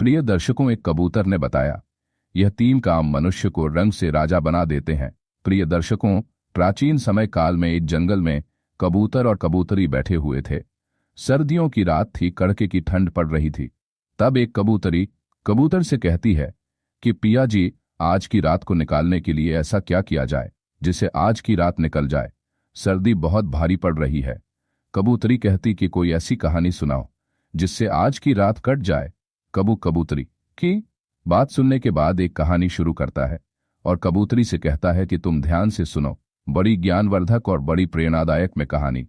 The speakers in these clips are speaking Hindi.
प्रिय दर्शकों, एक कबूतर ने बताया, यह तीन काम मनुष्य को रंग से राजा बना देते हैं। प्रिय दर्शकों, प्राचीन समय काल में एक जंगल में कबूतर और कबूतरी बैठे हुए थे। सर्दियों की रात थी, कड़के की ठंड पड़ रही थी। तब एक कबूतरी कबूतर से कहती है कि पिया जी, आज की रात को निकालने के लिए ऐसा क्या किया जाए जिससे आज की रात निकल जाए। सर्दी बहुत भारी पड़ रही है। कबूतरी कहती कि कोई ऐसी कहानी सुनाओ जिससे आज की रात कट जाए। कबूतरी की बात सुनने के बाद एक कहानी शुरू करता है और कबूतरी से कहता है कि तुम ध्यान से सुनो, बड़ी ज्ञानवर्धक और बड़ी प्रेरणादायक मैं कहानी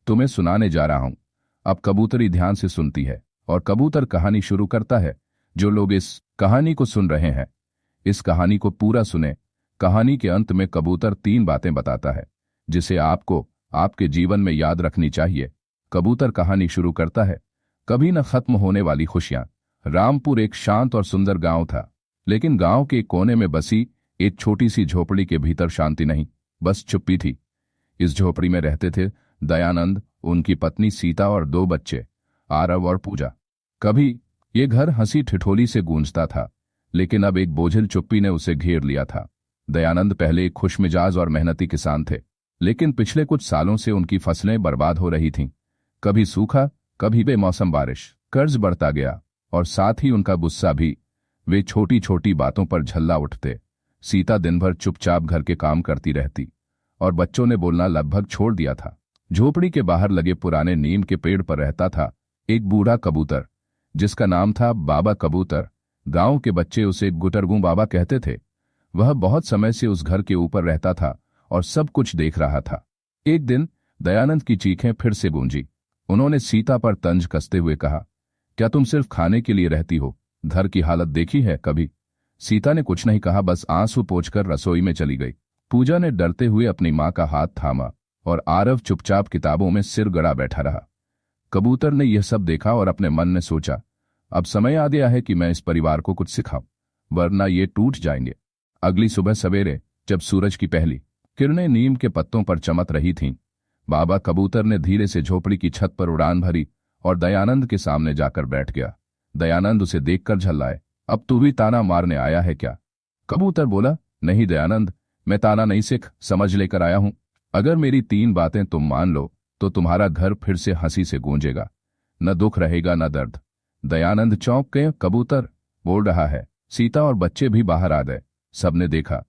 तुम्हें सुनाने जा रहा हूं। अब कबूतरी ध्यान से सुनती है और कबूतर कहानी शुरू करता है। जो लोग इस कहानी को सुन रहे हैं, इस कहानी को पूरा सुने। कहानी के अंत में कबूतर तीन बातें बताता है जिसे आपको आपके जीवन में याद रखनी चाहिए। कबूतर कहानी शुरू करता है। कभी न खत्म होने वाली खुशियां। रामपुर एक शांत और सुंदर गांव था, लेकिन गांव के कोने में बसी एक छोटी सी झोपड़ी के भीतर शांति नहीं, बस चुप्पी थी। इस झोपड़ी में रहते थे दयानंद, उनकी पत्नी सीता और दो बच्चे, आरव और पूजा। कभी ये घर हंसी ठिठोली से गूंजता था, लेकिन अब एक बोझिल चुप्पी ने उसे घेर लिया था। दयानंद पहले एक खुशमिजाज और मेहनती किसान थे, लेकिन पिछले कुछ सालों से उनकी फसलें बर्बाद हो रही थीं। कभी सूखा, कभी बेमौसम बारिश, कर्ज बढ़ता गया और साथ ही उनका गुस्सा भी। वे छोटी छोटी बातों पर झल्ला उठते। सीता दिन भर चुपचाप घर के काम करती रहती और बच्चों ने बोलना लगभग छोड़ दिया था। झोपड़ी के बाहर लगे पुराने नीम के पेड़ पर रहता था एक बूढ़ा कबूतर, जिसका नाम था बाबा कबूतर। गांव के बच्चे उसे गुटरगू बाबा कहते थे। वह बहुत समय से उस घर के ऊपर रहता था और सब कुछ देख रहा था। एक दिन दयानंद की चीखें फिर से गूंजी। उन्होंने सीता पर तंज कसते हुए कहा, क्या तुम सिर्फ खाने के लिए रहती हो? घर की हालत देखी है कभी? सीता ने कुछ नहीं कहा, बस आंसू पोंछकर रसोई में चली गई। पूजा ने डरते हुए अपनी मां का हाथ थामा और आरव चुपचाप किताबों में सिर गड़ा बैठा रहा। कबूतर ने यह सब देखा और अपने मन में सोचा, अब समय आ गया है कि मैं इस परिवार को कुछ सिखाऊं, वरना ये टूट जाएंगे। अगली सुबह सवेरे जब सूरज की पहली किरणें नीम के पत्तों पर चमक रही थीं, बाबा कबूतर ने धीरे से झोपड़ी की छत पर उड़ान भरी और दयानंद के सामने जाकर बैठ गया। दयानंद उसे देखकर झल्लाए, अब तू भी ताना मारने आया है क्या? कबूतर बोला, नहीं दयानंद, मैं ताना नहीं सीख समझ लेकर आया हूं। अगर मेरी तीन बातें तुम मान लो तो तुम्हारा घर फिर से हंसी से गूंजेगा, न दुख रहेगा न दर्द। दयानंद चौंक गए। कबूतर बोल रहा है। सीता और बच्चे भी बाहर आ गए। सबने देखा,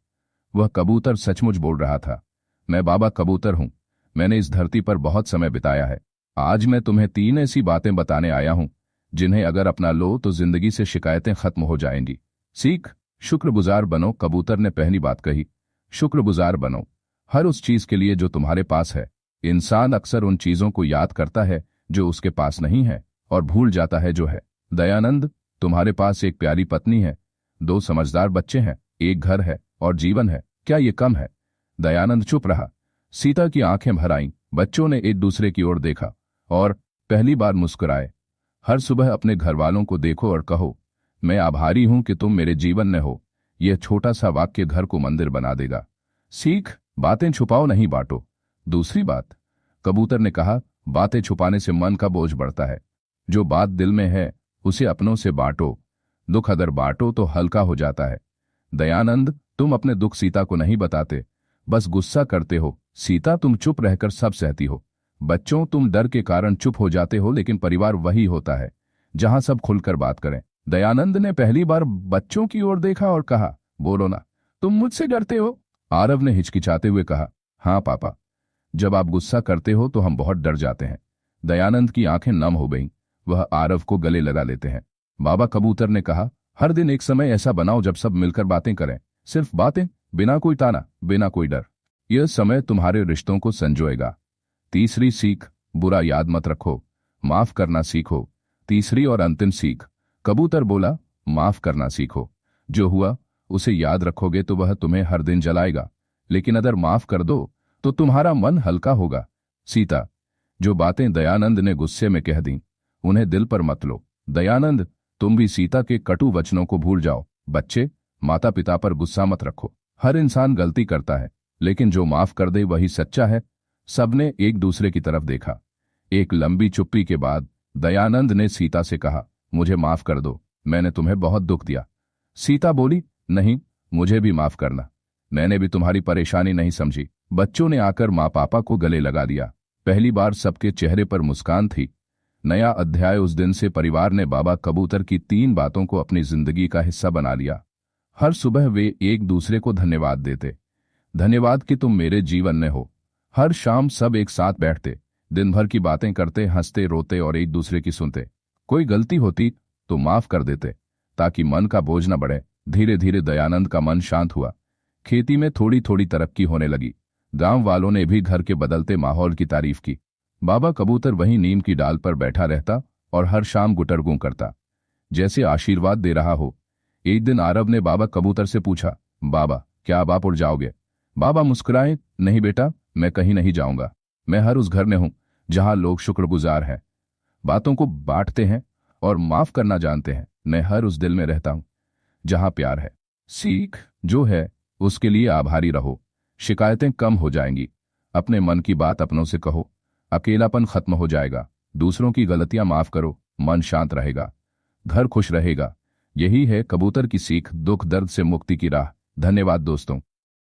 वह कबूतर सचमुच बोल रहा था। मैं बाबा कबूतर हूं, मैंने इस धरती पर बहुत समय बिताया है। आज मैं तुम्हें तीन ऐसी बातें बताने आया हूं जिन्हें अगर अपना लो तो जिंदगी से शिकायतें खत्म हो जाएंगी। सीख, शुक्रगुजार बनो। कबूतर ने पहली बात कही, शुक्रगुजार बनो हर उस चीज के लिए जो तुम्हारे पास है। इंसान अक्सर उन चीजों को याद करता है जो उसके पास नहीं है और भूल जाता है जो है। दयानंद, तुम्हारे पास एक प्यारी पत्नी है, दो समझदार बच्चे हैं, एक घर है और जीवन है। क्या ये कम है? दयानंद चुप रहा। सीता की आंखें भर आईं। बच्चों ने एक दूसरे की ओर देखा और पहली बार मुस्कुराए। हर सुबह अपने घर वालों को देखो और कहो, मैं आभारी हूं कि तुम मेरे जीवन में हो। यह छोटा सा वाक्य घर को मंदिर बना देगा। सीख, बातें छुपाओ नहीं बांटो। दूसरी बात, कबूतर ने कहा, बातें छुपाने से मन का बोझ बढ़ता है। जो बात दिल में है उसे अपनों से बांटो। दुख अगर बांटो तो हल्का हो जाता है। दयानंद, तुम अपने दुख सीता को नहीं बताते, बस गुस्सा करते हो। सीता, तुम चुप रहकर सब सहती हो। बच्चों, तुम डर के कारण चुप हो जाते हो, लेकिन परिवार वही होता है जहां सब खुलकर बात करें। दयानंद ने पहली बार बच्चों की ओर देखा और कहा, बोलो ना, तुम मुझसे डरते हो? आरव ने हिचकिचाते हुए कहा, हाँ पापा, जब आप गुस्सा करते हो तो हम बहुत डर जाते हैं। दयानंद की आंखें नम हो गईं। वह आरव को गले लगा लेते हैं। बाबा कबूतर ने कहा, हर दिन एक समय ऐसा बनाओ जब सब मिलकर बातें करें, सिर्फ बातें, बिना कोई ताना, बिना कोई डर। यह समय तुम्हारे रिश्तों को संजोएगा। तीसरी सीख, बुरा याद मत रखो, माफ करना सीखो। तीसरी और अंतिम सीख, कबूतर बोला, माफ करना सीखो। जो हुआ उसे याद रखोगे तो वह तुम्हें हर दिन जलाएगा, लेकिन अगर माफ कर दो तो तुम्हारा मन हल्का होगा। सीता, जो बातें दयानंद ने गुस्से में कह दी उन्हें दिल पर मत लो। दयानंद, तुम भी सीता के कटु वचनों को भूल जाओ। बच्चे, माता पिता पर गुस्सा मत रखो। हर इंसान गलती करता है, लेकिन जो माफ कर दे वही सच्चा है। सबने एक दूसरे की तरफ देखा। एक लंबी चुप्पी के बाद दयानंद ने सीता से कहा, मुझे माफ कर दो, मैंने तुम्हें बहुत दुख दिया। सीता बोली, नहीं, मुझे भी माफ करना, मैंने भी तुम्हारी परेशानी नहीं समझी। बच्चों ने आकर माँ पापा को गले लगा दिया। पहली बार सबके चेहरे पर मुस्कान थी। नया अध्याय। उस दिन से परिवार ने बाबा कबूतर की 3 बातों को अपनी जिंदगी का हिस्सा बना लिया। हर सुबह वे एक दूसरे को धन्यवाद देते। धन्यवाद कि तुम मेरे जीवन में हो। हर शाम सब एक साथ बैठते, दिन भर की बातें करते, हंसते, रोते और एक दूसरे की सुनते। कोई गलती होती तो माफ कर देते ताकि मन का बोझ न बढ़े। धीरे धीरे दयानंद का मन शांत हुआ। खेती में थोड़ी थोड़ी तरक्की होने लगी। गांव वालों ने भी घर के बदलते माहौल की तारीफ की। बाबा कबूतर वहीं नीम की डाल पर बैठा रहता और हर शाम गुटरगूं करता, जैसे आशीर्वाद दे रहा हो। एक दिन आरव ने बाबा कबूतर से पूछा, बाबा, क्या अब आप उड़ जाओगे? बाबा मुस्कुराए, नहीं बेटा, मैं कहीं नहीं जाऊंगा। मैं हर उस घर में हूं जहां लोग शुक्रगुजार हैं, बातों को बांटते हैं और माफ करना जानते हैं। मैं हर उस दिल में रहता हूं जहां प्यार है। सीख जो है उसके लिए आभारी रहो। शिकायतें कम हो जाएंगी। अपने मन की बात अपनों से कहो। अकेलापन खत्म हो जाएगा। दूसरों की गलतियां माफ करो। मन शांत रहेगा, घर खुश रहेगा। यही है कबूतर की सीख, दुख दर्द से मुक्ति की राह। धन्यवाद दोस्तों।